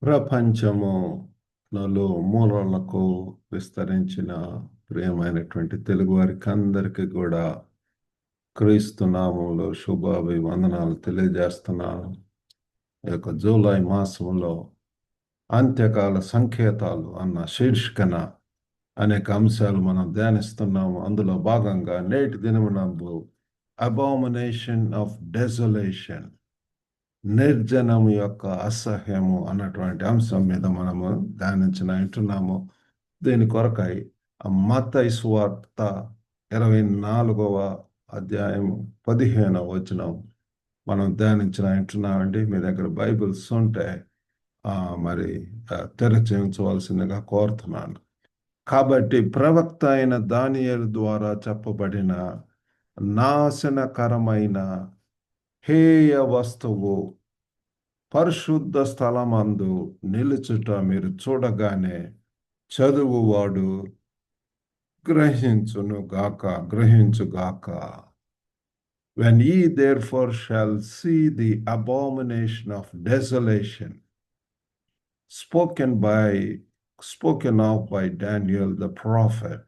ప్రపంచము నలుమూలలకు విస్తరించిన ప్రియమైనటువంటి తెలుగు వారికి అందరికీ కూడా క్రీస్తు నామములో శుభాభివందనాలు తెలియజేస్తున్నాను. ఈ యొక్క జూలై మాసంలో అంత్యకాల సంకేతాలు అన్న శీర్షికన అనేక అంశాలు మనం ధ్యానిస్తున్నాము. అందులో భాగంగా నేటి దినమునందు అబామినేషన్ ఆఫ్ డెసొలేషన్, నిర్జనం యొక్క అసహ్యము అన్నటువంటి అంశం మీద మనము ధ్యానించున్నాము. దీని కొరకై మత్తయి సువార్త 24వ అధ్యాయం 15వ వచనం మనం ధ్యానించున్నామండి. మీ దగ్గర బైబిల్స్ ఉంటే మరి తెరచి ఉంచవలసిందిగా కోరుతున్నాను. కాబట్టి ప్రవక్త అయిన దానియేలు ద్వారా చెప్పబడిన నాశనకరమైన హేయ వస్తువు పరిశుద్ధ స్థలమందు నిలుచుట మీరు చూడగానే చదువువాడు గ్రహించుగాక. When ye therefore shall see the abomination of desolation spoken of by Daniel the prophet,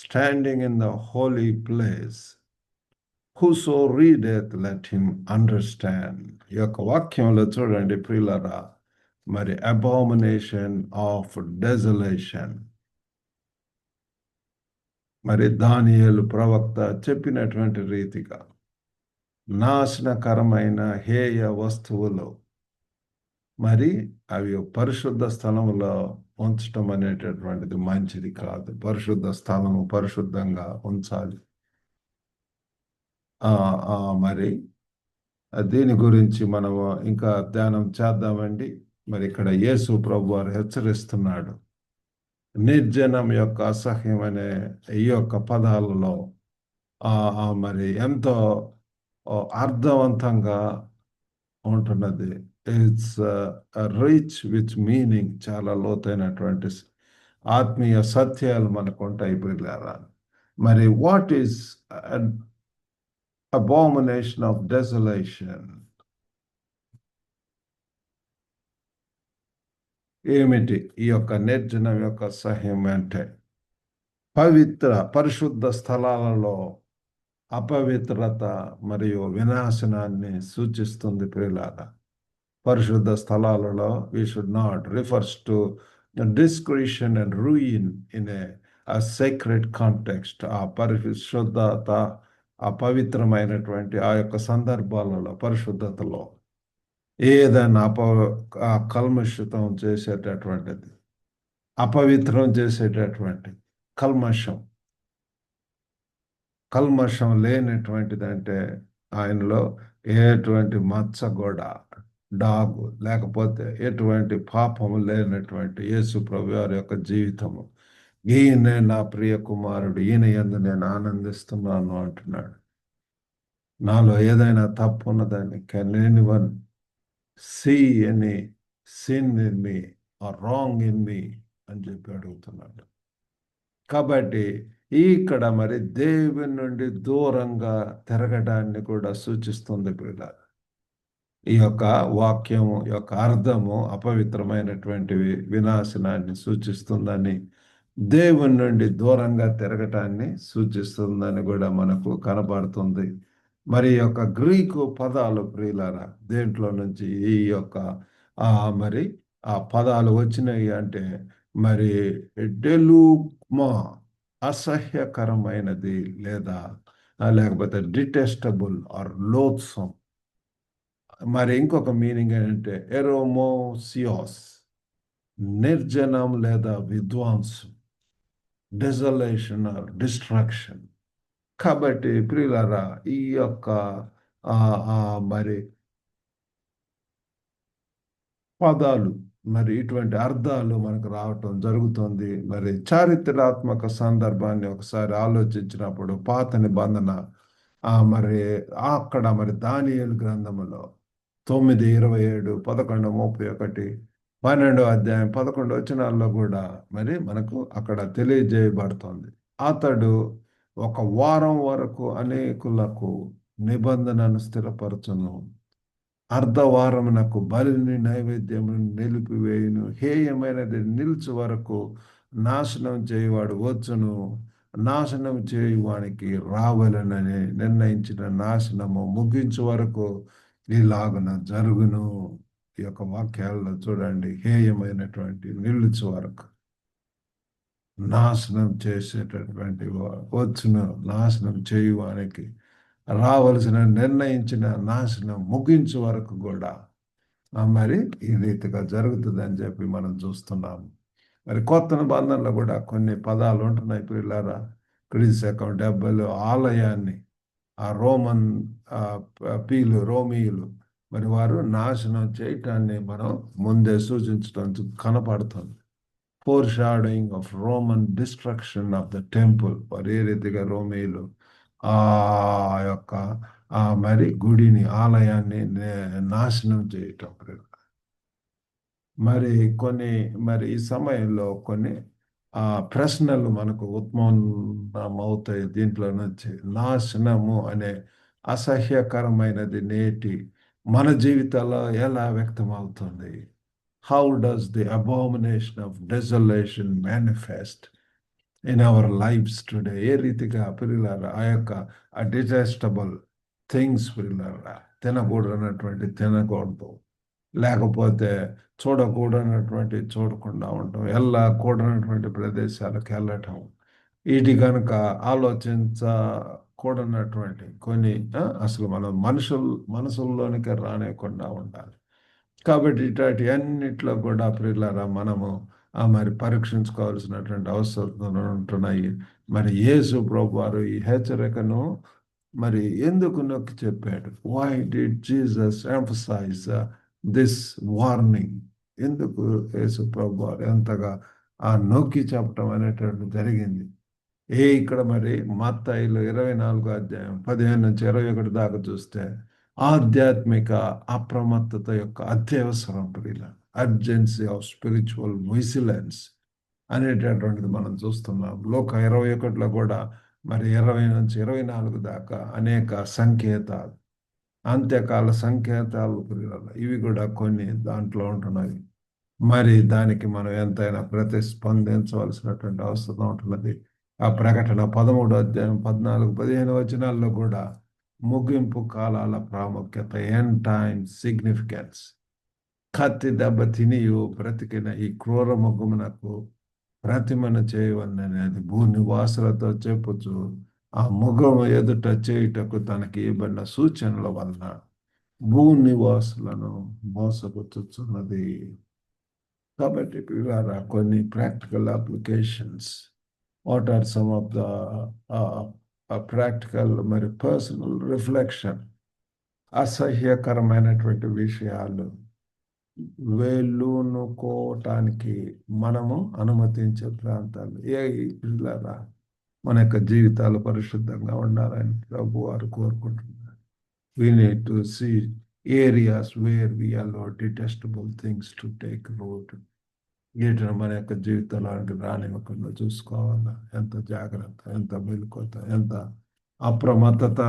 standing in the holy place, whoso readeth let him understand. ఈ యొక్క వాక్యంలో చూడండి ప్రియులారా, మరి అబామినేషన్ ఆఫ్ డెసొలేషన్, మరి దానియేలు ప్రవక్త చెప్పినటువంటి రీతిగా నాశనకరమైన హేయ వస్తువులు, మరి అవి పరిశుద్ధ స్థలంలో ఉంచటం అనేటటువంటిది మంచిది కాదు. పరిశుద్ధ స్థలము పరిశుద్ధంగా ఉంచాలి. మరి దీని గురించి మనము ఇంకా ధ్యానం చేద్దామండి. మరి ఇక్కడ యేసు ప్రభు వారు హెచ్చరిస్తున్నాడు. నిర్జనం యొక్క అసహ్యం అనే ఈ యొక్క పదాలలో మరి ఎంతో అర్థవంతంగా ఉంటున్నది. It's rich with meaning. చాలా లోతైనటువంటి ఆత్మీయ సత్యాలు మనకు ఉంటాయి పిల్లరా. మరి what is abomination of desolation? ఏమిటి ఈ యొక్క నిర్జనం యొక్క అసహ్యం అంటే? పరిశుద్ధ స్థలాలలో అపవిత్రత మరియు వినాశనాన్ని సూచిస్తుంది ప్రియులారా. పరిశుద్ధ స్థలాలలో we should not refers to discretion and ruin in a sacred context. ఆ పరిశుద్ధత, అపవిత్రమైనటువంటి ఆ యొక్క సందర్భాలలో, పరిశుద్ధతలో ఏదైనా కల్మషితం చేసేటటువంటిది, అపవిత్రం చేసేటటువంటి కల్మషం లేనటువంటిది అంటే ఆయనలో ఎటువంటి మచ్చ కూడా, డాగు లేకపోతే ఎటువంటి పాపము లేనటువంటి యేసు ప్రభు వారి యొక్క జీవితము. ఈయనే నా ప్రియ కుమారుడు, ఈయన యందు నేను ఆనందిస్తున్నాను అంటున్నాడు. నాలో ఏదైనా తప్పు ఉన్నదాన్ని, can anyone see any sin in me or wrong in me అని చెప్పి అడుగుతున్నాడు. కాబట్టి ఇక్కడ మరి దేవుని నుండి దూరంగా తిరగడాన్ని కూడా సూచిస్తుంది పిల్లలు. ఈ యొక్క వాక్యం యొక్క అర్థము అపవిత్రమైనటువంటి వినాశనాన్ని సూచిస్తుందని, దేవుని నుండి దూరంగా తిరగటాన్ని సూచిస్తుందని కూడా మనకు కనబడుతుంది. మరి యొక్క గ్రీకు పదాలు ప్రియులారా, దేంట్లో నుంచి ఈ యొక్క మరి ఆ పదాలు వచ్చినాయి అంటే, మరి డెలుగ్మా అసహ్యకరమైనది, లేకపోతే డిటెస్టబుల్ ఆర్ లోత్సమ్. మరి ఇంకొక మీనింగ్ ఏంటంటే ఎరోమోసియోస్, నిర్జనం లేదా విధ్వంసం, డెసొలేషన్ ఆర్ డిస్ట్రక్షన్. కాబట్టి ప్రియులారా, ఈ యొక్క మరి పదాలు, మరి ఇటువంటి అర్థాలు మనకు రావటం జరుగుతుంది. మరి చారిత్రాత్మక సందర్భాన్ని ఒకసారి ఆలోచించినప్పుడు పాత నిబంధన మరి అక్కడ మరి దానియేలు గ్రంథములో 9:27, 11:31, 12వ అధ్యాయం 11 వచనాల్లో కూడా మరి మనకు అక్కడ తెలియజేయబడుతుంది. అతడు 1 వారం వరకు అనేకులకు నిబంధనను స్థిరపరచును. అర్ధవారమునకు బలిని నైవేద్యమును నిలిపివేయును, హేయమైనది నిలుచు వరకు నాశనం చేయువాడు వచ్చును, నాశనం చేయువానికి రావాలనని నిర్ణయించిన నాశనము ముగించు వరకు ఇలాగున జరుగును. ఈ యొక్క వాక్యాల్లో చూడండి, హేయమైనటువంటి నిలుచు వరకు నాశనం చేసేటటువంటి వచ్చును, నాశనం చేయువానికి రావలసిన నిర్ణయించిన నాశనం ముగించు వరకు కూడా మరి ఈ రీతిగా జరుగుతుందని చెప్పి మనం చూస్తున్నాము. మరి కొత్త నిబంధనలో కూడా కొన్ని పదాలు ఉంటున్నాయి పిల్లారా. క్రీస్తు శకం 70లో ఆలయాన్ని ఆ రోమన్ రోమియులు మరి వారు నాశనం చేయటాన్ని మనం ముందే సూచించడం కనపడుతుంది. Four shadowing of Roman destruction of the temple. వారు ఏ రీతిగా రోమియులు ఆ యొక్క మరి గుడిని, ఆలయాన్ని నాశనం చేయటం. మరి ఈ సమయంలో కొన్ని ప్రశ్నలు మనకు ఉత్పన్నమవుతాయి. దీంట్లో నుంచి నాశనము అనే అసహ్యకరమైనది నేటి మన జీవితాల్లో ఎలా వ్యక్తమవుతుంది? How does the abomination of desolation manifest in our lives today? ఏ రీతిగా పిల్లలారా ఆ యొక్క డిజెస్టబుల్ థింగ్స్ పిల్లలారా, తినకూడనటువంటి తినకూడదు, లేకపోతే చూడకూడనటువంటి చూడకుండా ఉండటం, వెళ్ళకూడనటువంటి ప్రదేశాలకు వెళ్ళటం, వీటి కనుక ఆలోచించకూడనటువంటి కొన్ని అసలు మనం మనసుల్లోనికి రానివ్వకుండా ఉండాలి. కాబట్టి ఇట్లాంటి అన్నిట్లో కూడా ప్రియులారా మనము మరి పరీక్షించుకోవాల్సినటువంటి అవసరం ఉంటున్నాయి. మరి యేసు ప్రభు వారు ఈ హెచ్చరికను మరి ఎందుకు నొక్కి చెప్పాడు? Why did Jesus emphasize this warning? ఎందుకు యేసు ప్రభు వారు ఎంతగా నొక్కి చెప్పటం అనేటువంటి జరిగింది? ఇక్కడ మరి మత్తయిలో 24వ అధ్యాయం 15 నుంచి 21 దాకా చూస్తే ఆధ్యాత్మిక అప్రమత్తత యొక్క అత్యవసరం ప్రియుల, అర్జెన్సీ ఆఫ్ స్పిరిచువల్ విజిలెన్స్ అనేటటువంటిది మనం చూస్తున్నాం. లోక 21లో కూడా మరి 20 నుంచి 24 దాకా అనేక సంకేతాలు, అంత్యకాల సంకేతాలు ప్రియుల, ఇవి కూడా కొన్ని దాంట్లో ఉంటున్నాయి. మరి దానికి మనం ఎంతైనా ప్రతిస్పందించవలసినటువంటి అవసరం ఉంటున్నది. ఆ ప్రకటన 13వ అధ్యాయం 14, 15 వచనాల్లో కూడా ముగింపు కాలాల ప్రాముఖ్యత, ఎండ్ టైమ్ సిగ్నిఫికెన్స్, కత్తి దెబ్బ తినియు బ్రతికిన ఈ క్రూర ముఖమునకు ప్రతిమను చేయవలననేది భూనివాసులతో చెప్పుచు ఆ ముఖము ఎదుట చేయుటకు తనకి ఇవ్వబడిన సూచనల వలన భూనివాసులను మోసపుచ్చుచున్నది. కాబట్టి పిల్లారా, కొన్ని practical applications. What are some of the practical మరి పర్సనల్ రిఫ్లెక్షన్? అసహ్యకరమైనటువంటి విషయాలు వేలునుకోవటానికి మనము అనుమతించే ప్రాంతాలు పిల్లారా, మన యొక్క జీవితాలు పరిశుద్ధంగా ఉండాలని ప్రభు వారు కోరుకుంటున్నారు. We need to see areas where we allow detestable things to take root. వీటిని మన యొక్క జీవితంలోకి రానివ్వకుండా చూసుకోవాలా. ఎంత జాగ్రత్త, ఎంత మెలకువత, ఎంత అప్రమత్తత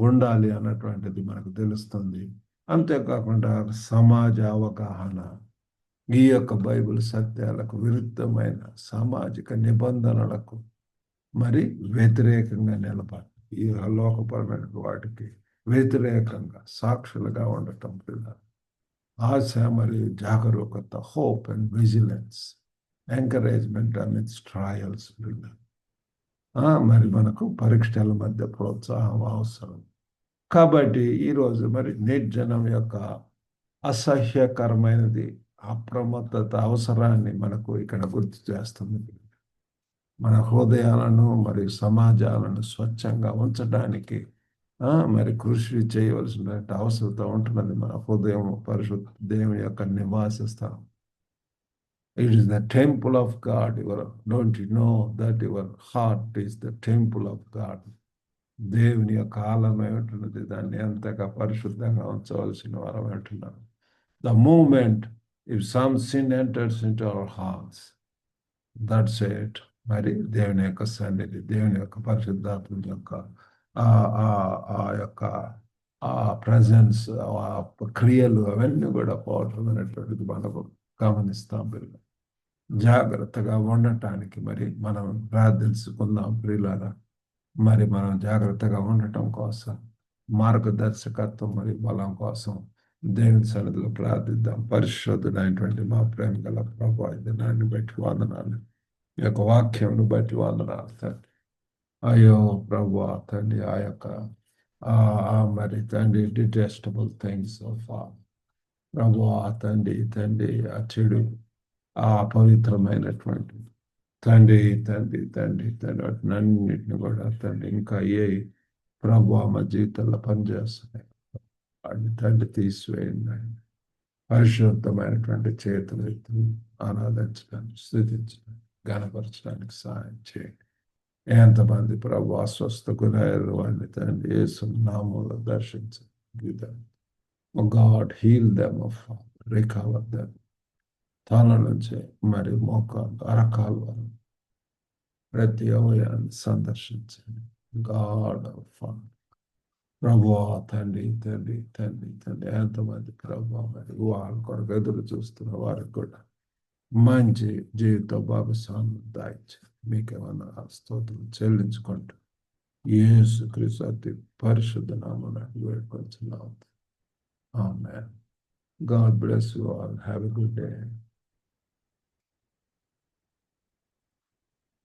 ఉండాలి అన్నటువంటిది మనకు తెలుస్తుంది. అంతేకాకుండా సమాజ అవగాహన, ఈ యొక్క బైబిల్ సత్యాలకు విరుద్ధమైన సామాజిక నిబంధనలకు మరి వ్యతిరేకంగా నిలబడి ఈ లోకపరమైన వాటికి వ్యతిరేకంగా సాక్షులుగా ఉండటం పిల్లలు. ఆశ మరియు జాగరూకత, hope and vigilance, encouragement amidst trials పిల్లలు. మరి మనకు పరీక్షల మధ్య ప్రోత్సాహం అవసరం. కాబట్టి ఈరోజు మరి నిర్జనం యొక్క అసహ్యకరమైనది అప్రమత్తత అవసరాన్ని మనకు ఇక్కడ గుర్తు చేస్తుంది. మన హృదయాలను మరియు సమాజాలను స్వచ్ఛంగా ఉంచడానికి మరి కృషి చేయవలసిన అవసరత ఉంటున్నది. మన హృదయం పరిశుద్ధ దేవుని యొక్క నివాస స్థలం. It is the temple of God. Don't you know that your heart is the temple of God? దేవుని యొక్క ఆలయం ఉంటున్నది. దాన్ని ఎంతగా పరిశుద్ధంగా ఉంచవలసిన వారం అంటున్నాను. The moment if some sin enters into our hearts, that's it. మరి దేవుని యొక్క సన్నిధి, దేవుని యొక్క పరిశుద్ధాత్మ యొక్క ఆ యొక్క ఆ ప్రజెన్స్, ఆ క్రియలు అవన్నీ కూడా పోవటం అనేటువంటిది మనకు గమనిస్తాం పిల్లలు. జాగ్రత్తగా ఉండటానికి మరి మనం ప్రార్థించుకుందాం ప్రియులారా. మరి మనం జాగ్రత్తగా ఉండటం కోసం మార్గదర్శకత్వం మరి బలం కోసం దేవుని సన్నిధిలో ప్రార్థిద్దాం. పరిశుద్ధుడైనటువంటి మా ప్రేమ గల ప్రభు ఈ దినాన్ని బట్టి వందనాలు. ఈ యొక్క వాక్యంను బట్టి వందనాలు తండ్రి. అయ్యో ప్రభు తండ్రి, ఆ యొక్క మరి తండ్రి డిటెస్టబుల్ థింగ్స్ ఆఫ్ ప్రభు తండ్రి ఆ చెడు ఆ అపవిత్రమైనటువంటి తండ్రి తండ్రి తండ్రి తండ్రి వాటినన్నిటిని కూడా తండ్రి ఇంకా ప్రభు మా జీవితంలో పనిచేస్తున్నాయి వాటిని తండ్రి తీసివేయండి ఆయన. పరిశుద్ధమైనటువంటి చేతులు ఎత్తి ఆరాధించడానికి, స్థుతించడానికి, గణపరచడానికి సహాయం చేయండి. ఎంతమంది ప్రభు అస్వస్థ గురయ్యారు వాళ్ళని తండ్రి యేసు నామములో దర్శించండి. God heal them of recover them. తల నుంచి మరి మోకాలు అరకాలు వరకు ప్రతి అవయాన్ని సందర్శించండి. గాడ్ ఆఫ్ ప్రభు తండ్రి తండ్రి తండ్రి తండ్రి ఎంతమంది ప్రభు మరి వాళ్ళ కొరకు ఎదురు చూస్తున్న వారికి కూడా మంచి జీవిత భాగస్వామ్యం దాయించి మీకేమన్నా స్తోత్రం చెల్లించుకుంటూ యేసు క్రీస్తు అతి పరిశుద్ధ నామమున వేడుకొంచున్నాము. ఆమేన్. God bless you all. Have a good day.